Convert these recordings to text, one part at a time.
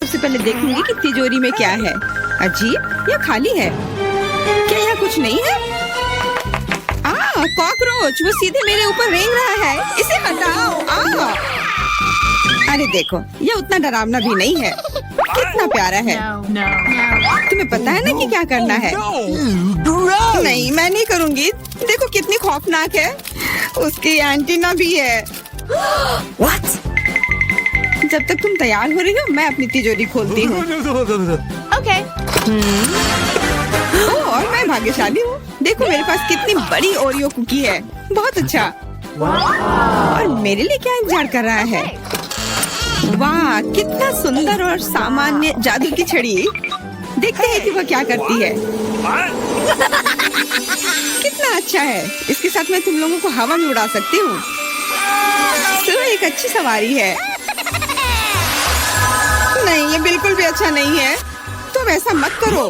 सबसे पहले देखूंगी कि तिजोरी में क्या है। अजीब, यह खाली है। क्या यहाँ कुछ नहीं है? कॉकरोच, वो सीधे मेरे ऊपर रेंग रहा है। इसे हटाओ। अरे देखो, यह उतना डरावना भी नहीं है। कितना प्यारा है। तुम्हें पता है ना कि क्या करना है? नहीं, मैं नहीं करूँगी। देखो कितनी खौफनाक है। उसकी एंटीना भी है। What? जब तक तुम तैयार हो रही हो, मैं अपनी तिजोरी खोलती हूँ। Okay. और मैं भाग्यशाली हूँ। देखो मेरे पास कितनी बड़ी ओरियो कुकी है। बहुत अच्छा। और मेरे लिए क्या इंतजार कर रहा है? वाह, कितना सुंदर और सामान्य जादू की छड़ी। देखते हैं कि वह क्या करती है। कितना अच्छा है। इसके साथ मैं तुम लोगों को हवा में उड़ा सकती हूँ। तो एक अच्छी सवारी है। नहीं, ये बिल्कुल भी अच्छा नहीं है। तुम ऐसा मत करो।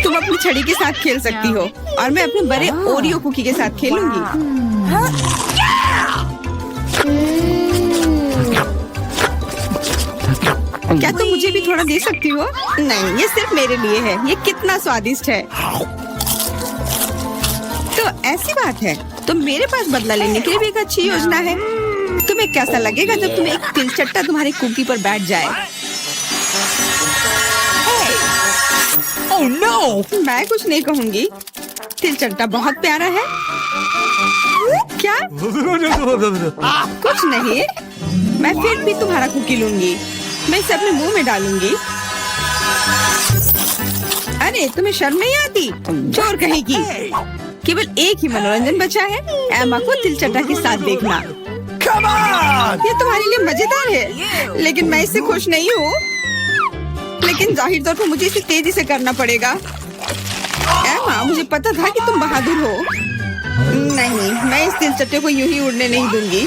तुम अपनी छड़ी के साथ खेल सकती हो और मैं अपने बड़े ओरियो कुकी के साथ खेलूंगी। क्या तुम मुझे भी थोड़ा दे सकती हो? नहीं, ये सिर्फ मेरे लिए है। ये कितना स्वादिष्ट है। तो ऐसी बात है, तो मेरे पास बदला लेने के लिए भी एक अच्छी योजना है। तुम्हें कैसा लगेगा जब तुम्हें एक तिलचट्टा तुम्हारी कुकी पर बैठ जाए? Oh no! मैं कुछ नहीं कहूँगी। तिलचट्टा बहुत प्यारा है। क्या? कुछ नहीं। मैं फिर भी तुम्हारा कुकी लूंगी। मैं इसे अपने मुंह में डालूंगी। अरे तुम्हें शर्म नहीं आती? चोर कहेगी। केवल एक ही मनोरंजन बचा है, एमा को तिलचट्टा के साथ देखना। Come on! ये तुम्हारे लिए मजेदार है, लेकिन मैं इससे खुश नहीं हूँ। लेकिन जाहिर तौर पर मुझे इसे तेजी से करना पड़ेगा। एमा, मुझे पता था कि तुम बहादुर हो। नहीं, मैं इस तिलचट्टे को यूं ही उड़ने नहीं दूंगी।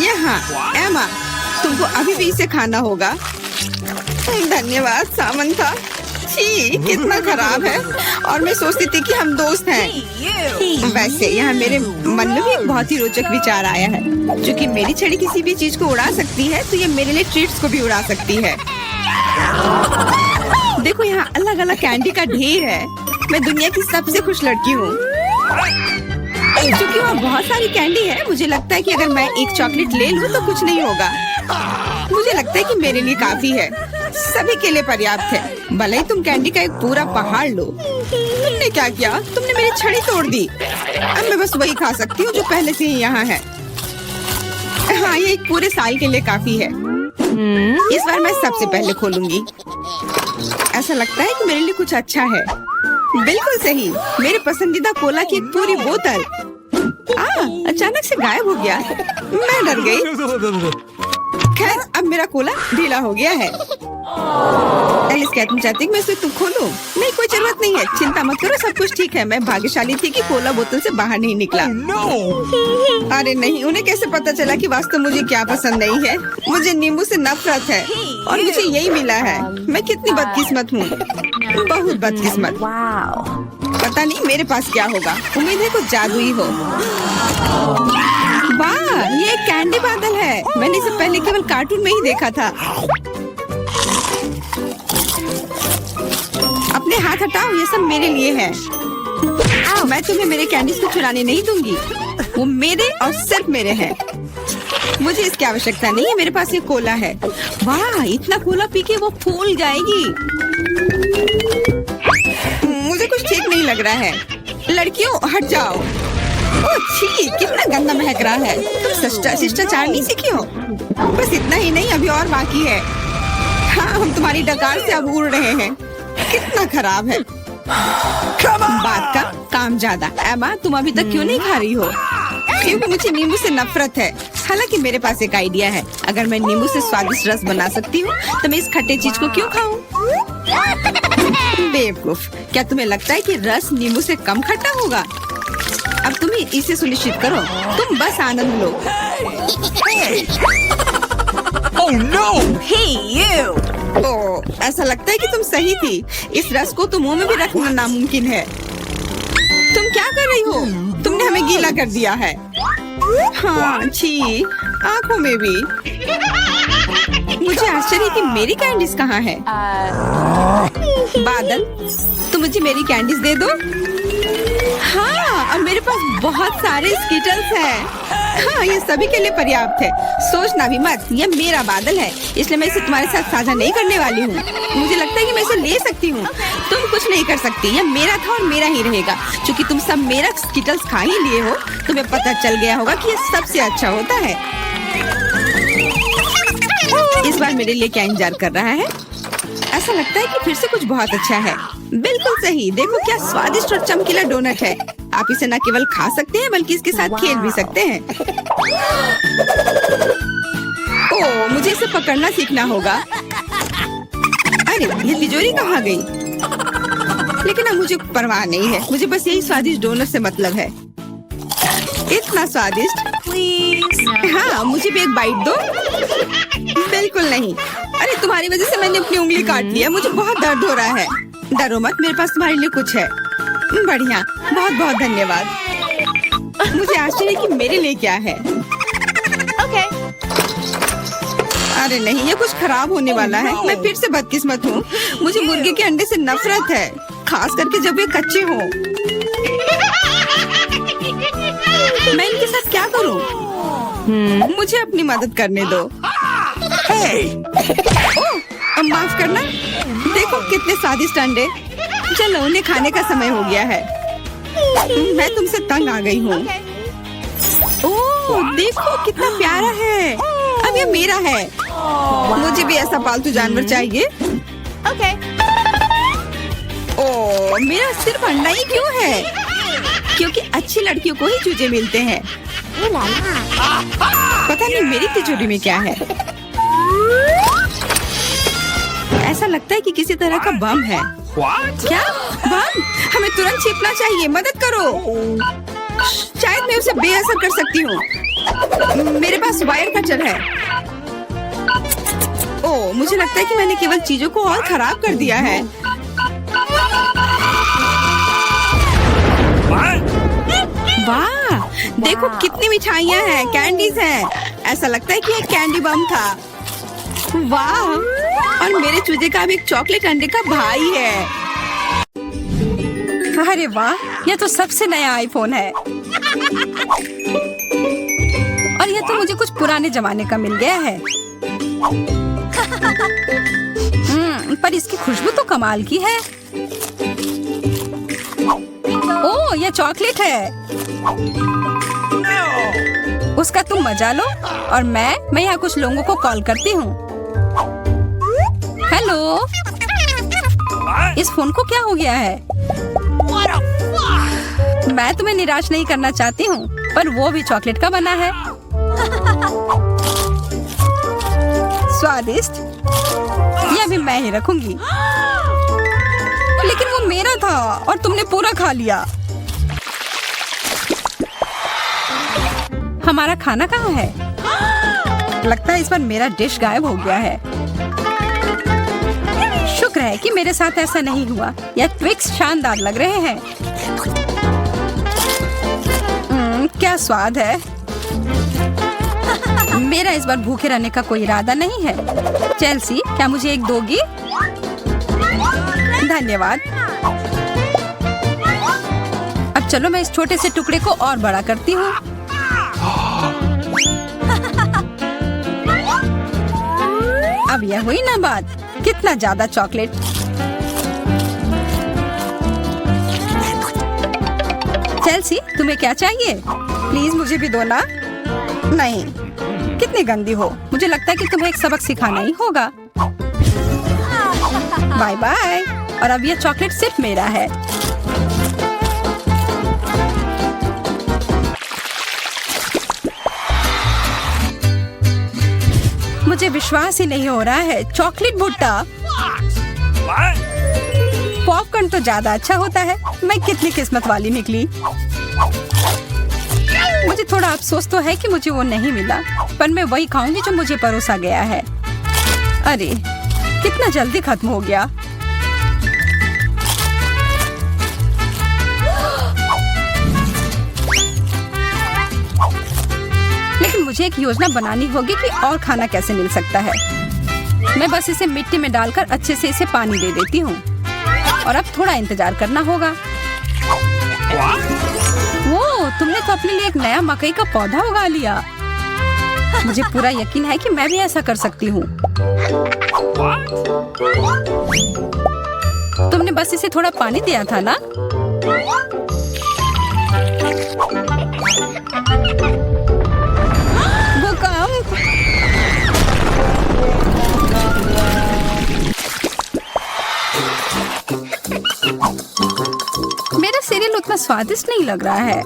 यहाँ, एमा, तुमको अभी भी इसे खाना होगा। धन्यवाद सामंथा। छी, कितना खराब है। और मैं सोचती थी कि हम दोस्त हैं। वैसे यहाँ मेरे मन में भी एक बहुत ही रोचक विचार आया है। क्योंकि मेरी छड़ी किसी भी चीज को उड़ा सकती है, तो ये मेरे लिए ट्रीट्स को भी उड़ा सकती है। देखो यहाँ अलग अलग कैंडी का ढेर है। मैं दुनिया की सबसे खुश लड़की हूँ। क्योंकि वहाँ बहुत सारी कैंडी है, मुझे लगता है कि अगर मैं एक चॉकलेट ले लूँ तो कुछ नहीं होगा। मुझे लगता है कि मेरे लिए काफी है। सभी के लिए पर्याप्त है। भले ही तुम कैंडी का एक पूरा पहाड़ लो। तुमने क्या किया? तुमने मेरी छड़ी तोड़ दी। अब मैं बस वही खा सकती हूँ जो पहले से ही यहाँ है। हाँ, ये एक पूरे साल के लिए काफी है। इस बार मैं सबसे पहले खोलूंगी। ऐसा लगता है कि मेरे लिए कुछ अच्छा है। बिल्कुल सही, मेरे पसंदीदा कोला की एक पूरी बोतल। अचानक से गायब हो गया। मैं डर गई। खैर, अब मेरा कोला ढीला हो गया है। एलिस, क्या तुम चाहती मैं इसे खोलूं? नहीं, कोई जरूरत नहीं है। चिंता मत करो, सब कुछ ठीक है। मैं भाग्यशाली थी कि कोला बोतल से बाहर नहीं निकला। अरे नहीं, उन्हें कैसे पता चला कि वास्तव मुझे क्या पसंद नहीं है? मुझे नींबू से नफरत है और मुझे यही मिला है। मैं कितनी बदकिस्मत हूँ, बहुत बदकिस्मत। पता नहीं मेरे पास क्या होगा। उम्मीद है कुछ जादुई हो। वाह, ये एक कैंडी बादल है। मैंने इसे पहले केवल कार्टून में ही देखा था। अपने हाथ हटाओ, ये सब मेरे लिए है। मैं तुम्हें मेरे कैंडीज को चुराने नहीं दूंगी। वो मेरे और सिर्फ मेरे हैं। मुझे इसकी आवश्यकता नहीं है। मेरे पास ये कोला है। वाह, इतना कोला पी के वो फूल जाएगी। मुझे कुछ ठीक नहीं लग रहा है। लड़कियों, हट जाओ। ओह छी, कितना गंदा महक रहा है। तुम शिष्टाचार नहीं सीखी हो? बस इतना ही नहीं, अभी और बाकी है। हाँ, हम तुम्हारी डकार से अब उड़ रहे हैं। कितना खराब है। बात का काम ज्यादा। एमा, तुम अभी तक क्यों नहीं खा रही हो? क्योंकि मुझे नींबू से नफरत है। हालांकि मेरे पास एक आइडिया है। अगर मैं नींबू से स्वादिष्ट रस बना सकती हूँ, तो मैं इस खट्टे चीज को क्यों खाऊं? बेवकूफ, क्या तुम्हें लगता है कि रस नींबू से कम खट्टा होगा? अब तुम इसे सुनिश्चित करो। तुम बस आनंद लो। Oh no! Hey you! ओह, ऐसा लगता है कि तुम सही थी। इस रस को तो मुंह में भी रखना नामुमकिन है। तुम क्या कर रही हो? तुमने हमें गीला कर दिया है। हाँ, छी, आँखों में भी। मुझे आश्चर्य कि मेरी कैंडीज कहाँ है। बादल, तुम मुझे मेरी कैंडीज दे दो। हाँ, और मेरे पास बहुत सारे स्कीटल्स हैं। हाँ, ये सभी के लिए पर्याप्त है। सोचना भी मत, ये मेरा बादल है, इसलिए मैं इसे तुम्हारे साथ साझा नहीं करने वाली हूँ। मुझे लगता है कि मैं इसे ले सकती हूँ। तुम कुछ नहीं कर सकती, ये मेरा था और मेरा ही रहेगा। क्योंकि तुम सब मेरा स्कीटल्स खा ही लिए हो, तुम्हें पता चल गया होगा कि ये सबसे अच्छा होता है। इस बार मेरे लिए क्या इंतजार कर रहा है? ऐसा लगता है कि फिर से कुछ बहुत अच्छा है। बिल्कुल सही, देखो क्या स्वादिष्ट और चमकीला डोनट है। आप इसे न केवल खा सकते हैं बल्कि इसके साथ खेल भी सकते हैं। ओह, मुझे इसे पकड़ना सीखना होगा। अरे, ये तिजोरी कहाँ गई? लेकिन अब मुझे परवाह नहीं है, मुझे बस यही स्वादिष्ट डोनट से मतलब है। इतना स्वादिष्ट। हाँ, मुझे भी एक बाइट दो। बिल्कुल नहीं। अरे, तुम्हारी वजह से मैंने अपनी उंगली काट लिया, मुझे बहुत दर्द हो रहा है। डरो मत, मेरे पास तुम्हारे लिए कुछ है। बढ़िया, बहुत बहुत धन्यवाद। मुझे आश्चर्य कि मेरे लिए क्या है। Okay. अरे नहीं, ये कुछ खराब होने वाला है। मैं फिर से बदकिस्मत हूँ। मुझे मुर्गे के अंडे से नफरत है, खास करके जब ये कच्चे हों। मैं इनके साथ क्या करूँ? मुझे अपनी मदद करने दो। ओह, माफ करना। देखो कितने स्वादिष्ट अंडे। चलो, उन्हें खाने का समय हो गया है। मैं तुमसे तंग आ गई हूँ। ओह, देखो कितना प्यारा है। अब ये मेरा है। मुझे भी ऐसा पालतू जानवर चाहिए। Okay. ओह, मेरा सिर्फ अंडा ही क्यों है? क्योंकि अच्छी लड़कियों को ही चूजे मिलते हैं। पता नहीं मेरी तिजोरी में क्या है। ऐसा लगता है कि किसी तरह का बम है। क्या बम? हमें तुरंत छिपना चाहिए, मदद करो। शायद मैं उसे बेअसर कर सकती हूँ। मेरे पास वायर कटर है। ओह, मुझे लगता है कि मैंने केवल चीजों को और खराब कर दिया है। वाह, देखो कितनी मिठाइयाँ हैं, कैंडीज हैं। ऐसा लगता है कि ये कैंडी बम था। वाह, और मेरे चूजे का भी एक चॉकलेट अंडे का भाई है। अरे वाह, ये तो सबसे नया आईफोन है। और ये तो मुझे कुछ पुराने जमाने का मिल गया है। पर इसकी खुशबू तो कमाल की है। ओह, ये चॉकलेट है। उसका तुम मजा लो और मैं यहाँ कुछ लोगों को कॉल करती हूँ। हेलो, इस फोन को क्या हो गया है? मैं तुम्हें निराश नहीं करना चाहती हूँ, पर वो भी चॉकलेट का बना है। स्वादिष्ट। ये भी मैं ही रखूंगी। लेकिन वो मेरा था और तुमने पूरा खा लिया। हमारा खाना कहाँ है? लगता है इस बार मेरा डिश गायब हो गया है। शुक्र है कि मेरे साथ ऐसा नहीं हुआ। यह ट्विक्स शानदार लग रहे हैं। क्या स्वाद है। मेरा इस बार भूखे रहने का कोई इरादा नहीं है। चेल्सी, क्या मुझे एक दोगी? धन्यवाद। अब चलो मैं इस छोटे से टुकड़े को और बड़ा करती हूँ। अब यह हुई ना बात, कितना ज्यादा चॉकलेट। चेल्सी, तुम्हें क्या चाहिए? प्लीज मुझे भी दो ना। नहीं, कितनी गंदी हो। मुझे लगता है कि तुम्हें एक सबक सिखाना ही होगा। Bye bye. और अब यह चॉकलेट सिर्फ मेरा है। मुझे विश्वास ही नहीं हो रहा है, चॉकलेट भुट्टा। पॉपकॉर्न तो ज्यादा अच्छा होता है। मैं कितनी किस्मत वाली निकली। मुझे थोड़ा अफसोस तो है कि मुझे वो नहीं मिला, पर मैं वही खाऊंगी जो मुझे परोसा गया है। अरे, कितना जल्दी खत्म हो गया। लेकिन मुझे एक योजना बनानी होगी कि और खाना कैसे मिल सकता है। मैं बस इसे मिट्टी में डालकर अच्छे से इसे पानी दे देती हूँ और अब थोड़ा इंतजार करना होगा। वो तुमने तो अपने लिए एक नया मकई का पौधा उगा लिया। मुझे पूरा यकीन है कि मैं भी ऐसा कर सकती हूँ। तुमने बस इसे थोड़ा पानी दिया था ना? भूकंप! मेरा सीरियल उतना स्वादिष्ट नहीं लग रहा है।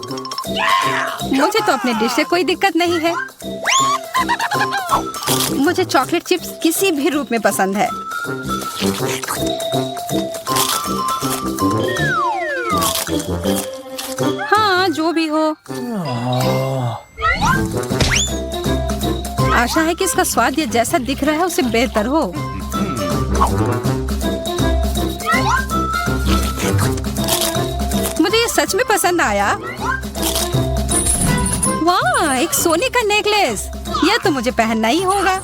मुझे तो अपने डिश से कोई दिक्कत नहीं है। मुझे चॉकलेट चिप्स किसी भी रूप में पसंद है। हाँ, जो भी हो। आशा है कि इसका स्वाद ये जैसा दिख रहा है उससे बेहतर हो। मुझे ये सच में पसंद आया। वाह, एक सोने का नेकलेस। यह तो मुझे पहनना ही होगा।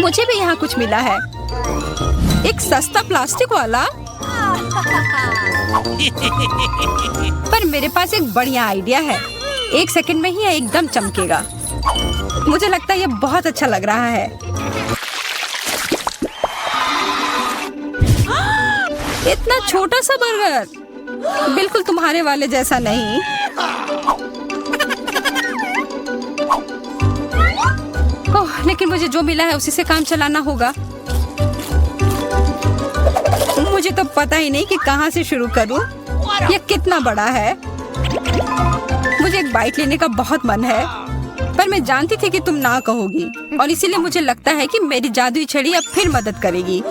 मुझे भी यहाँ कुछ मिला है। एक सस्ता प्लास्टिक वाला। पर मेरे पास एक बढ़िया आइडिया है। 1 सेकंड में ही यह एकदम चमकेगा। मुझे लगता है यह बहुत अच्छा लग रहा है। इतना छोटा सा बर्गर, बिल्कुल तुम्हारे वाले जैसा नहीं। ओह, लेकिन मुझे जो मिला है उसी से काम चलाना होगा। मुझे तो पता ही नहीं कि कहाँ से शुरू करूं। यह कितना बड़ा है। मुझे एक बाइट लेने का बहुत मन है, पर मैं जानती थी कि तुम ना कहोगी और इसीलिए मुझे लगता है कि मेरी जादुई छड़ी अब फिर मदद करेगी।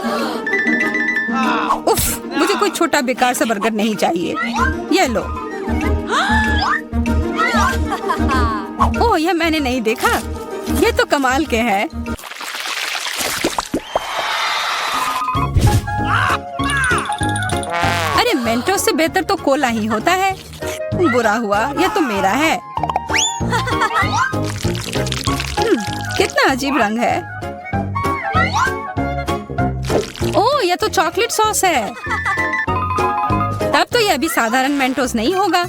उफ, मुझे कोई छोटा बेकार सा बर्गर नहीं चाहिए। ये लो। ओह, यह मैंने नहीं देखा। ये तो कमाल के हैं। अरे, मेंटोस से बेहतर तो कोला ही होता है। बुरा हुआ, यह तो मेरा है। कितना अजीब रंग है। ओह, यह तो चॉकलेट सॉस है। तब तो यह भी साधारण मेंटोस नहीं होगा।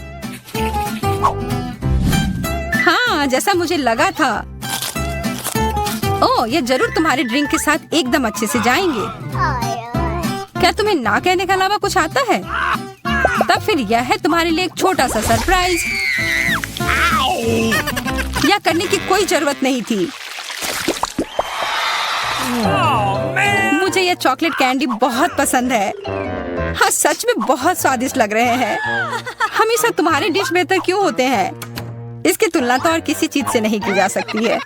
हाँ, जैसा मुझे लगा था। ओह, यह जरूर तुम्हारे ड्रिंक के साथ एकदम अच्छे से जाएंगे। क्या तुम्हें ना कहने के अलावा कुछ आता है? तब फिर यह है तुम्हारे लिए एक छोटा सा सरप्राइज। यह करने की कोई जरूरत नहीं थी। मुझे यह चॉकलेट कैंडी बहुत पसंद है। हाँ, सच में बहुत स्वादिष्ट लग रहे हैं। हमेशा तुम्हारे डिश बेहतर क्यों होते हैं? इसकी तुलना तो और किसी चीज से नहीं की जा सकती है।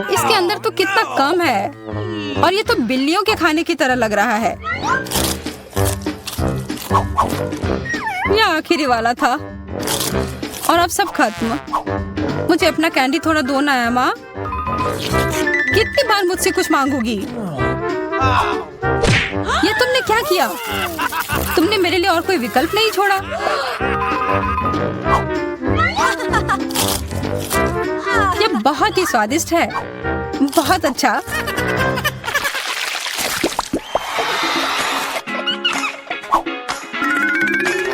इसके अंदर तो कितना कम है और ये तो बिल्लियों के खाने की तरह लग रहा है। यह आखिरी वाला था और अब सब खत्म। मुझे अपना कैंडी थोड़ा दो ना है माँ। कितनी बार मुझसे कुछ मांगोगी? ये तुमने क्या किया? तुमने मेरे लिए और कोई विकल्प नहीं छोड़ा। ये बहुत ही स्वादिष्ट है। बहुत अच्छा।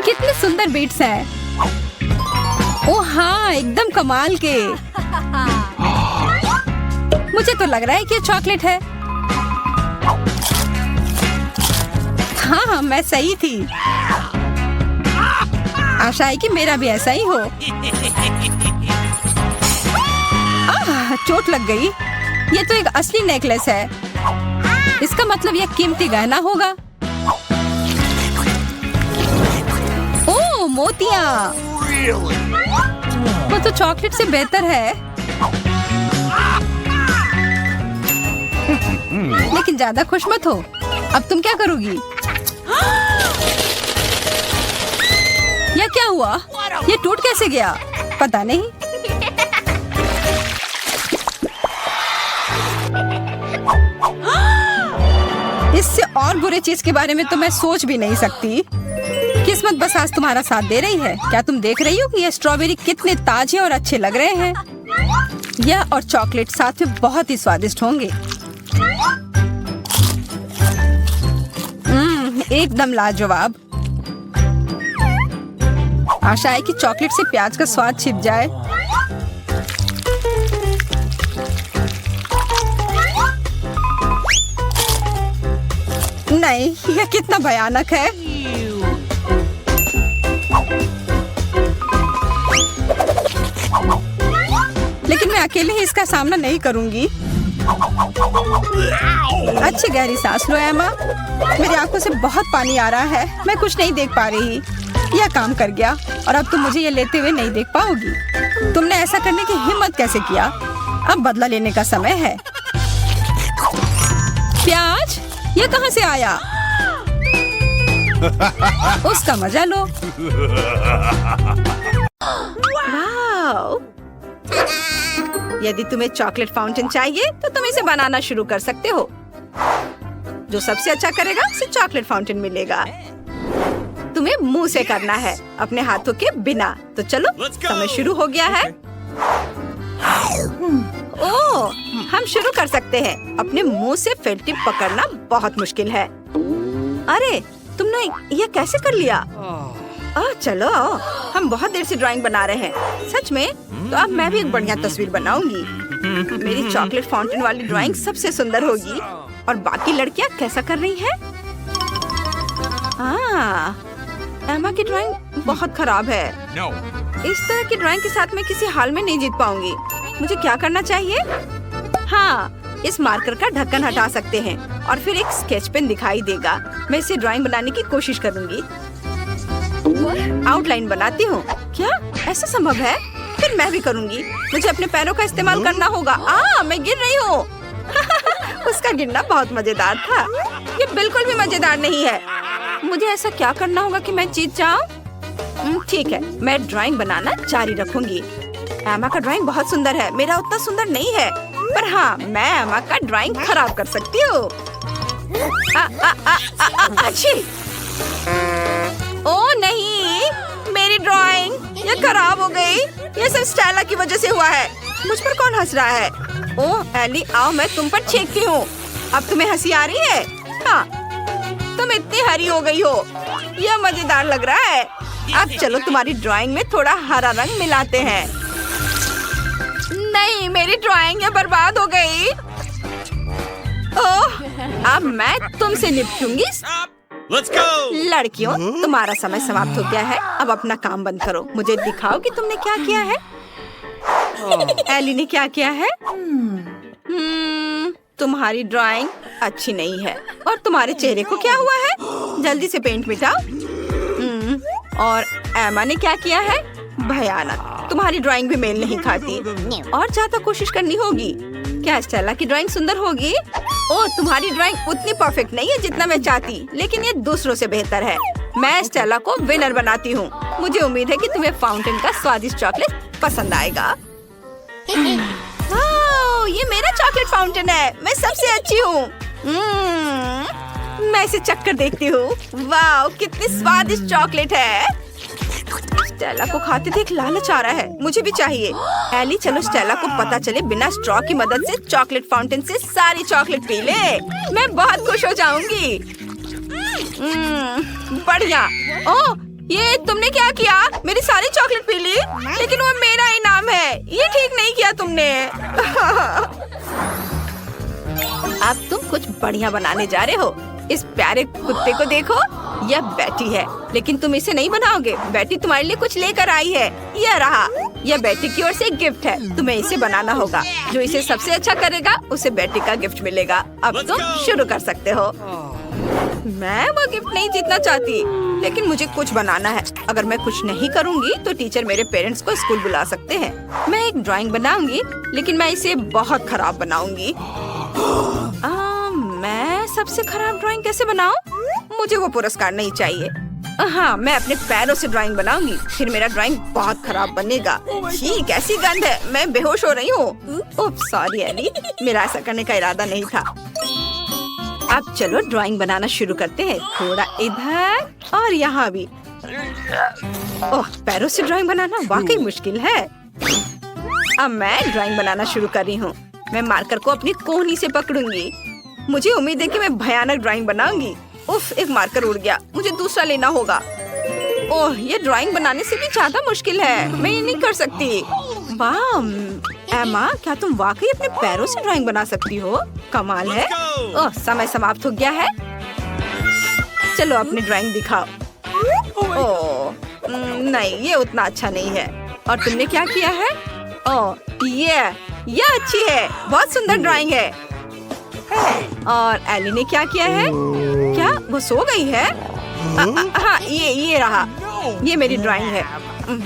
कितने सुंदर बीट्स हैं। ओह हाँ, एकदम कमाल के। मुझे तो लग रहा है कि ये चॉकलेट है। हाँ, मैं सही थी। आशा है कि मेरा भी ऐसा ही हो। चोट लग गई। ये तो एक असली नेकलेस है। इसका मतलब यह कीमती गहना होगा। ओह, मोतियाँ। वो तो चॉकलेट से बेहतर है। लेकिन ज्यादा खुश मत हो। अब तुम क्या करोगी? यह क्या हुआ? ये टूट कैसे गया? पता नहीं। इससे और बुरे चीज के बारे में तो मैं सोच भी नहीं सकती। किस्मत बस आज तुम्हारा साथ दे रही है। क्या तुम देख रही हो कि ये स्ट्रॉबेरी कितने ताजे और अच्छे लग रहे हैं? यह और चॉकलेट साथ में बहुत ही स्वादिष्ट होंगे। एकदम लाजवाब। आशा है कि चॉकलेट से प्याज का स्वाद छिप जाए। नहीं, यह कितना भयानक है। लेकिन मैं अकेले ही इसका सामना नहीं करूंगी। अच्छी गहरी सांस लो एमा। मेरी आंखों से बहुत पानी आ रहा है। मैं कुछ नहीं देख पा रही। यह काम कर गया और अब तुम मुझे ये लेते हुए नहीं देख पाओगी। तुमने ऐसा करने की हिम्मत कैसे किया? अब बदला लेने का समय है। प्याज, ये कहाँ से आया? उसका मजा लो। वाओ! यदि तुम्हें चॉकलेट फाउंटेन चाहिए तो तुम इसे बनाना शुरू कर सकते हो। जो सबसे अच्छा करेगा उसे चॉकलेट फाउंटेन मिलेगा। तुम्हें मुंह से करना है, अपने हाथों के बिना। तो चलो, समय शुरू हो गया है। ओह, हम शुरू कर सकते हैं। अपने मुंह से फेल्टी पकड़ना बहुत मुश्किल है। अरे, तुमने ये कैसे कर लिया? चलो, हम बहुत देर से ड्राइंग बना रहे हैं। सच में? तो अब मैं भी एक बढ़िया तस्वीर बनाऊंगी। मेरी चॉकलेट फाउंटेन वाली ड्राइंग सबसे सुंदर होगी। और बाकी लड़कियां कैसा कर रही हैं? एमा की ड्राइंग बहुत खराब है। इस तरह की ड्राइंग के साथ मैं किसी हाल में नहीं जीत पाऊंगी। मुझे क्या करना चाहिए? हाँ, इस मार्कर का ढक्कन हटा सकते हैं और फिर एक स्केच पेन दिखाई देगा। मैं इसे ड्राइंग बनाने की कोशिश करूंगी। आउटलाइन बनाती हूँ। क्या ऐसा संभव है? फिर मैं भी करूंगी। मुझे अपने पैरों का इस्तेमाल करना होगा। मैं गिर रही हूँ। उसका गिरना बहुत मजेदार था। ये बिल्कुल भी मजेदार नहीं है। मुझे ऐसा क्या करना होगा कि मैं जीत जाऊँ? ठीक है, मैं ड्राइंग बनाना जारी रखूंगी। एमा का ड्राइंग बहुत सुंदर है। मेरा उतना सुंदर नहीं है, पर हाँ, मैं एमा का ड्राइंग खराब कर सकती हूँ। अच्छी। ओह नहीं, मेरी ड्राइंग ये खराब हो गई। ये सब स्टेला की वजह से हुआ है। मुझ पर कौन हंस रहा है? ओह एली, आओ मैं तुम पर छींकती हूँ। अब तुम्हें हंसी आ रही है? हाँ, तुम इतनी हरी हो गई हो। यह मजेदार लग रहा है। अब चलो तुम्हारी ड्राइंग में थोड़ा हरा रंग मिलाते हैं। नहीं, मेरी ड्राइंग ये बर्बाद हो गई। ओह, अब मैं तुमसे निपटूंगी। लड़कियों, तुम्हारा समय समाप्त हो गया है। अब अपना काम बंद करो। मुझे दिखाओ कि तुमने क्या किया है। एली ने क्या किया है? तुम्हारी ड्राइंग अच्छी नहीं है। और तुम्हारे चेहरे को क्या हुआ है? जल्दी से पेंट मिटाओ। और एमा ने क्या किया है? भयानक। तुम्हारी ड्राइंग भी मेल नहीं खाती। और ज्यादा कोशिश करनी होगी। क्या स्टेला की ड्राइंग सुंदर होगी? ओह, तुम्हारी ड्राइंग उतनी परफेक्ट नहीं है जितना मैं चाहती, लेकिन ये दूसरों से बेहतर है। मैं स्टेला को विनर बनाती हूँ। मुझे उम्मीद है कि तुम्हें फाउंटेन का स्वादिष्ट चॉकलेट पसंद आएगा। ये मेरा चॉकलेट फाउंटेन है। मैं सबसे अच्छी हूँ। मैं इसे चक्कर देखती हूँ। वाह, कितनी स्वादिष्ट चॉकलेट है। स्टेला को खाते देख लालच आ रहा है। मुझे भी चाहिए। एली, चलो स्टेला को पता चले बिना स्ट्रॉ की मदद से चॉकलेट फाउंटेन से सारी चॉकलेट पी ले। मैं बहुत खुश हो जाऊंगी। बढ़िया। ओह, ये तुमने क्या किया? मेरी सारी चॉकलेट पी ली? लेकिन वो मेरा इनाम है। ये ठीक नहीं किया तुमने। अब तुम कुछ बढ़िया बनाने जा रहे हो। इस प्यारे कुत्ते को देखो। यह बैटी है, लेकिन तुम इसे नहीं बनाओगे। बैटी तुम्हारे लिए कुछ लेकर आई है। यह रहा। यह बैटी की ओर से एक गिफ्ट है। तुम्हें इसे बनाना होगा। जो इसे सबसे अच्छा करेगा उसे बैटी का गिफ्ट मिलेगा। अब तुम शुरू कर सकते हो। मैं वो गिफ्ट नहीं जीतना चाहती, लेकिन मुझे कुछ बनाना है। अगर मैं कुछ नहीं करूँगी तो टीचर मेरे पेरेंट्स को स्कूल बुला सकते हैं। मैं एक ड्राइंग बनाऊंगी, लेकिन मैं इसे बहुत खराब बनाऊंगी। मैं सबसे खराब ड्राइंग कैसे बनाऊं? मुझे वो पुरस्कार नहीं चाहिए। हाँ, मैं अपने पैरों से ड्राइंग बनाऊंगी। फिर मेरा ड्राइंग बहुत खराब बनेगा। छी, कैसी गंध है। मैं बेहोश हो रही हूँ। ओह सॉरी एली, मेरा ऐसा करने का इरादा नहीं था। अब चलो ड्राइंग बनाना शुरू करते हैं। थोड़ा इधर और यहाँ भी। ओह, पैरों से ड्राइंग बनाना वाकई मुश्किल है। अब मैं ड्राइंग बनाना शुरू कर रही हूँ। मैं मार्कर को अपनी कोहनी से पकड़ूंगी। मुझे उम्मीद है कि मैं भयानक ड्राइंग बनाऊंगी। उफ, एक मार्कर उड़ गया। मुझे दूसरा लेना होगा। ओह, ये ड्राइंग बनाने से भी ज्यादा मुश्किल है। मैं ये नहीं कर सकती। वाह एमा, क्या तुम वाकई अपने पैरों से ड्राइंग बना सकती हो? कमाल है। ओह, समय समाप्त हो गया है। चलो अपनी ड्राइंग दिखाओ। ओह नहीं, ये उतना अच्छा नहीं है। और तुमने क्या किया है? ओह ये अच्छी है। बहुत सुंदर ड्राइंग है। और एली ने क्या किया है? क्या वो सो गई है? हाँ, ये रहा। ये मेरी ड्राइंग है।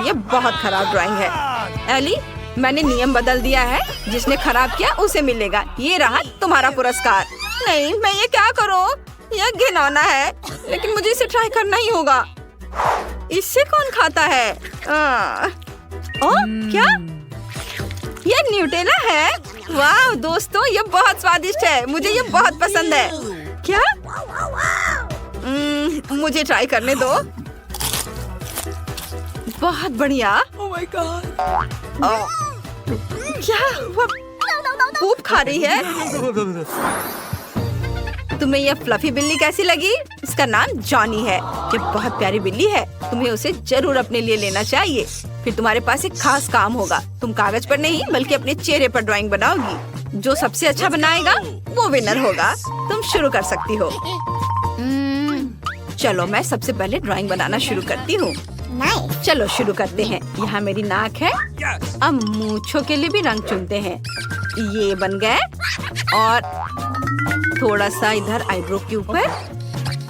ये बहुत खराब ड्राइंग है। एली, मैंने नियम बदल दिया है। जिसने खराब किया उसे मिलेगा। ये रहा तुम्हारा पुरस्कार। नहीं, मैं ये क्या करूं? यह घिनौना है, लेकिन मुझे इसे ट्राई करना ही होगा। इससे कौन खाता है? ओह, क्या ये न्यूटेला है? वाह दोस्तों, ये बहुत स्वादिष्ट है। मुझे ये बहुत पसंद है। क्या? मुझे ट्राई करने दो। बहुत बढ़िया। क्या वो खूब खा रही है? तुम्हें यह फ्लफी बिल्ली कैसी लगी? इसका नाम जॉनी है। ये बहुत प्यारी बिल्ली है। तुम्हें उसे जरूर अपने लिए लेना चाहिए। फिर तुम्हारे पास एक खास काम होगा। तुम कागज पर नहीं बल्कि अपने चेहरे पर ड्राइंग बनाओगी। जो सबसे अच्छा बनाएगा वो विनर होगा। तुम शुरू कर सकती हो। चलो मैं सबसे पहले ड्राइंग बनाना शुरू करती हूँ। चलो शुरू करते हैं। यहाँ मेरी नाक है। अब मूंछों के लिए भी रंग चुनते हैं। ये बन गए। और थोड़ा सा इधर आईब्रो के ऊपर।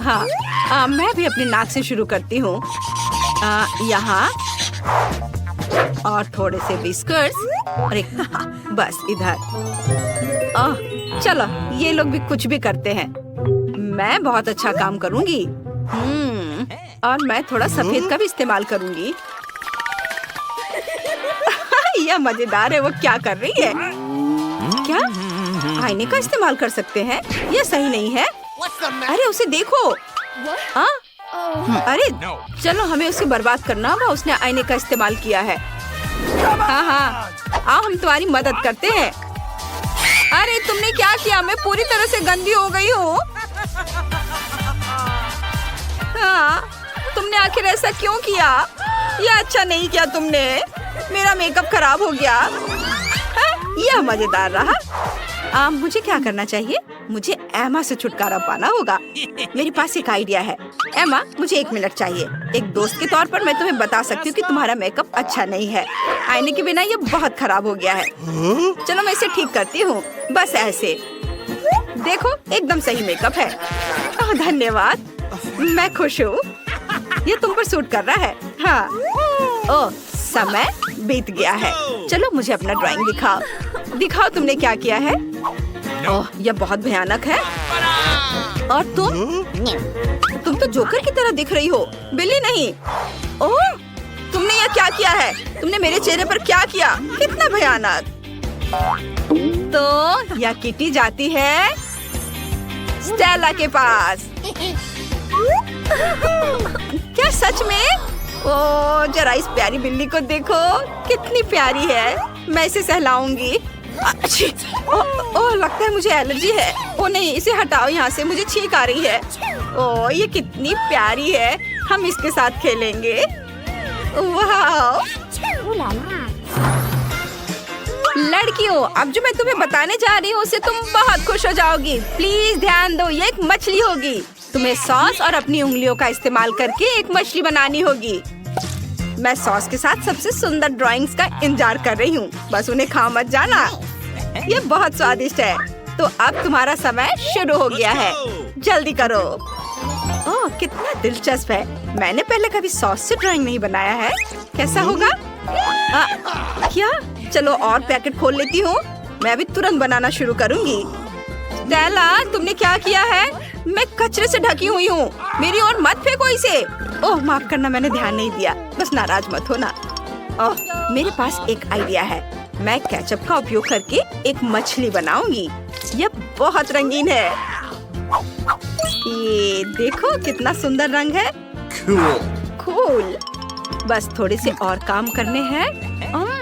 हाँ, मैं भी अपनी नाक से शुरू करती हूँ। यहाँ और थोड़े से विस्कर्स और एक बस इधर। चलो ये लोग भी कुछ भी करते हैं। मैं बहुत अच्छा काम करूँगी। और मैं थोड़ा सफेद का भी इस्तेमाल करूँगी। यह मजेदार है। वो क्या कर रही है? क्या आईने का इस्तेमाल कर सकते हैं? यह सही नहीं है। अरे उसे देखो। अरे चलो हमें उसे बर्बाद करना होगा। उसने आईने का इस्तेमाल किया है। हाँ, आओ हम तुम्हारी मदद करते हैं। अरे तुमने क्या किया? मैं पूरी तरह से गंदी हो गई हूँ। हाँ, तुमने आखिर ऐसा क्यों किया? यह अच्छा नहीं किया तुमने। मेरा मेकअप खराब हो गया। यह मजेदार रहा। मुझे क्या करना चाहिए? मुझे एमा से छुटकारा पाना होगा। मेरे पास एक आइडिया है। एमा, मुझे 1 मिनट चाहिए। एक दोस्त के तौर पर मैं तुम्हें बता सकती हूँ कि तुम्हारा मेकअप अच्छा नहीं है। आईने के बिना ये बहुत खराब हो गया है। चलो मैं इसे ठीक करती हूँ। बस ऐसे देखो, एकदम सही मेकअप है। धन्यवाद, मैं खुश हूँ। ये तुम पर सूट कर रहा है। हाँ। ओह, समय बीत गया है। चलो मुझे अपना ड्राइंग दिखाओ तुमने क्या किया है। ओह, यह बहुत भयानक है। और तुम तो जोकर की तरह दिख रही हो, बिल्ली नहीं। ओह, तुमने यह क्या किया है? तुमने मेरे चेहरे पर क्या किया? कितना भयानक। तो यह किटी जाती है स्टेला के पास। क्या सच में? ओह, जरा इस प्यारी बिल्ली को देखो, कितनी प्यारी है। मैं इसे सहलाऊंगी। ओह, लगता है मुझे एलर्जी है। ओह नहीं, इसे हटाओ यहाँ से, मुझे छींक आ रही है। ओह, ये कितनी प्यारी है। हम इसके साथ खेलेंगे। वाह! लड़कियों, अब जो मैं तुम्हें बताने जा रही हूँ उसे तुम बहुत खुश हो जाओगी। प्लीज ध्यान दो, ये एक मछली होगी। तुम्हें सॉस और अपनी उंगलियों का इस्तेमाल करके एक मछली बनानी होगी। मैं सॉस के साथ सबसे सुंदर ड्राइंग्स का इंतजार कर रही हूँ। बस उन्हें खा मत जाना। ये बहुत स्वादिष्ट है। तो अब तुम्हारा समय शुरू हो गया है। जल्दी करो। ओह, कितना दिलचस्प है। मैंने पहले कभी सॉस से ड्राइंग नहीं बनाया है। कैसा होगा? क्या? चलो और पैकेट खोल लेती हूँ। मैं अभी तुरंत बनाना शुरू करूँगी। स्टेला, तुमने क्या किया है? मैं कचरे से ढकी हुई हूँ। मेरी ओर मत फेंको इसे। ओह, माफ करना, मैंने ध्यान नहीं दिया। बस नाराज मत होना। ओह, मेरे पास एक आइडिया है। मैं केचप का उपयोग करके एक मछली बनाऊंगी। यह बहुत रंगीन है। ये देखो कितना सुंदर रंग है। खूब कूल। बस थोड़े से और काम करने हैं।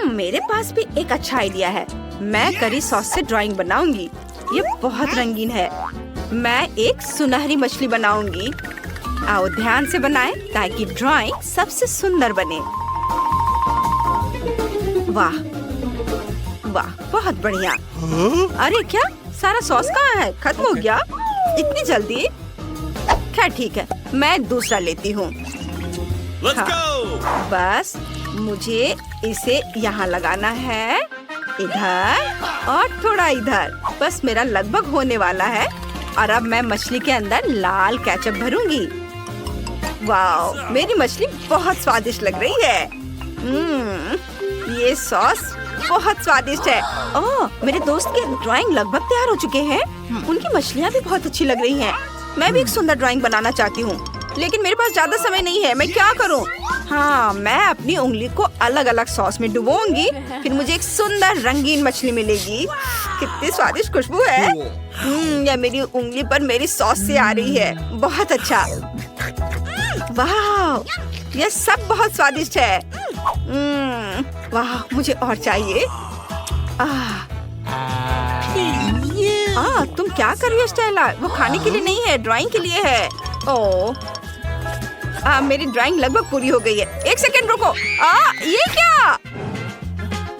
मेरे पास भी एक अच्छा आइडिया है। मैं करी सॉस से ड्राइंग बनाऊंगी। ये बहुत रंगीन है। मैं एक सुनहरी मछली बनाऊंगी। आओ ध्यान से बनाएं ताकि ड्राइंग सबसे सुंदर बने। वाह वाह, बहुत बढ़िया। अरे क्या सारा सॉस कहाँ है? खत्म हो गया इतनी जल्दी? खैर ठीक है, मैं दूसरा लेती हूँ। बस मुझे इसे यहाँ लगाना है, इधर और थोड़ा इधर। बस मेरा लगभग होने वाला है। और अब मैं मछली के अंदर लाल केचप भरूंगी। वाह, मेरी मछली बहुत स्वादिष्ट लग रही है। ये सॉस बहुत स्वादिष्ट है। ओह, मेरे दोस्त के ड्राइंग लगभग तैयार हो चुके हैं। उनकी मछलियाँ भी बहुत अच्छी लग रही हैं। मैं भी एक सुंदर ड्राइंग बनाना चाहती हूँ, लेकिन मेरे पास ज्यादा समय नहीं है। मैं क्या करूँ? हाँ, मैं अपनी उंगली को अलग अलग सॉस में डुबोऊंगी, फिर मुझे एक सुंदर रंगीन मछली मिलेगी। कितनी स्वादिष्ट खुशबू है। यह मेरी उंगली पर मेरी सॉस से आ रही है। बहुत अच्छा। वाह, यह सब बहुत स्वादिष्ट है। वाह, मुझे और चाहिए। तुम क्या कर रही हो स्टेला? वो खाने के लिए नहीं है, ड्राइंग के लिए है। ओह, मेरी ड्राइंग लगभग पूरी हो गई है। एक सेकंड रुको। ये क्या?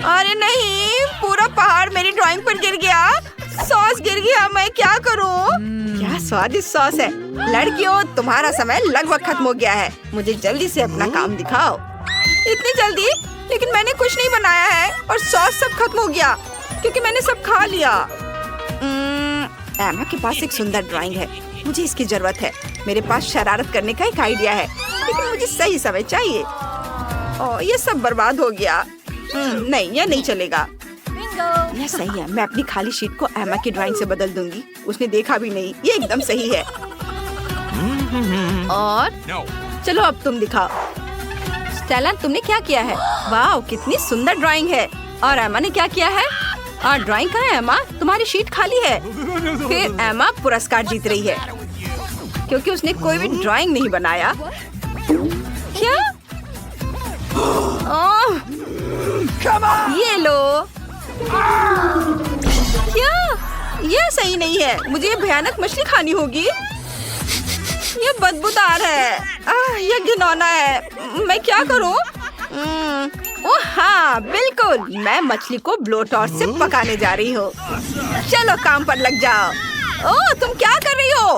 अरे नहीं, पूरा पहाड़ मेरी ड्राइंग पर गिर गया। सॉस गिर गया। मैं क्या करूं? क्या स्वादिष्ट सॉस है। लड़कियों, तुम्हारा समय लगभग खत्म हो गया है। मुझे जल्दी से अपना काम दिखाओ। इतनी जल्दी? लेकिन मैंने कुछ नहीं बनाया है और सॉस सब खत्म हो गया क्योंकि मैंने सब खा लिया। एमा के पास एक सुंदर ड्राइंग है। मुझे इसकी जरूरत है। मेरे पास शरारत करने का एक आइडिया है, लेकिन मुझे सही समय चाहिए। ये सब बर्बाद हो गया। नहीं, यह नहीं चलेगा। यह सही है। मैं अपनी खाली शीट को एमा की ड्राइंग से बदल दूंगी। उसने देखा भी नहीं। ये एकदम सही है। और चलो अब तुम दिखाओ। स्टेला, तुमने क्या किया है? वाह, कितनी सुंदर ड्राइंग है। और एमा ने क्या किया है? ड्राइंग कहाँ है एमा? तुम्हारी शीट खाली है। फिर एमा पुरस्कार जीत रही है क्योंकि उसने कोई भी ड्राइंग नहीं बनाया। क्या? ये लो। क्या? यह सही नहीं है। मुझे ये भयानक मछली खानी होगी। ये बदबूदार है। यह घिनौना है। मैं क्या करूं? ओह हाँ, बिल्कुल। मैं मछली को ब्लो टॉर्च से पकाने जा रही हूँ। चलो काम पर लग जाओ। ओह, तुम क्या कर रही हो?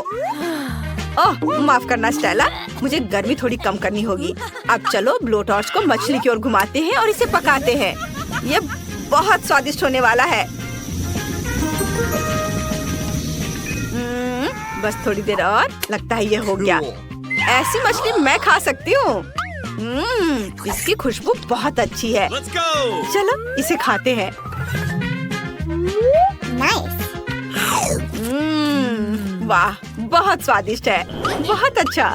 ओह, माफ करना स्टेला, मुझे गर्मी थोड़ी कम करनी होगी। अब चलो ब्लो टॉर्च को मछली की ओर घुमाते हैं और इसे पकाते हैं। ये बहुत स्वादिष्ट होने वाला है। बस थोड़ी देर और। लगता है ये हो गया। ऐसी मछली मैं खा सकती हूँ। इसकी खुशबू बहुत अच्छी है। चलो इसे खाते हैं। वाह, बहुत स्वादिष्ट है। बहुत अच्छा।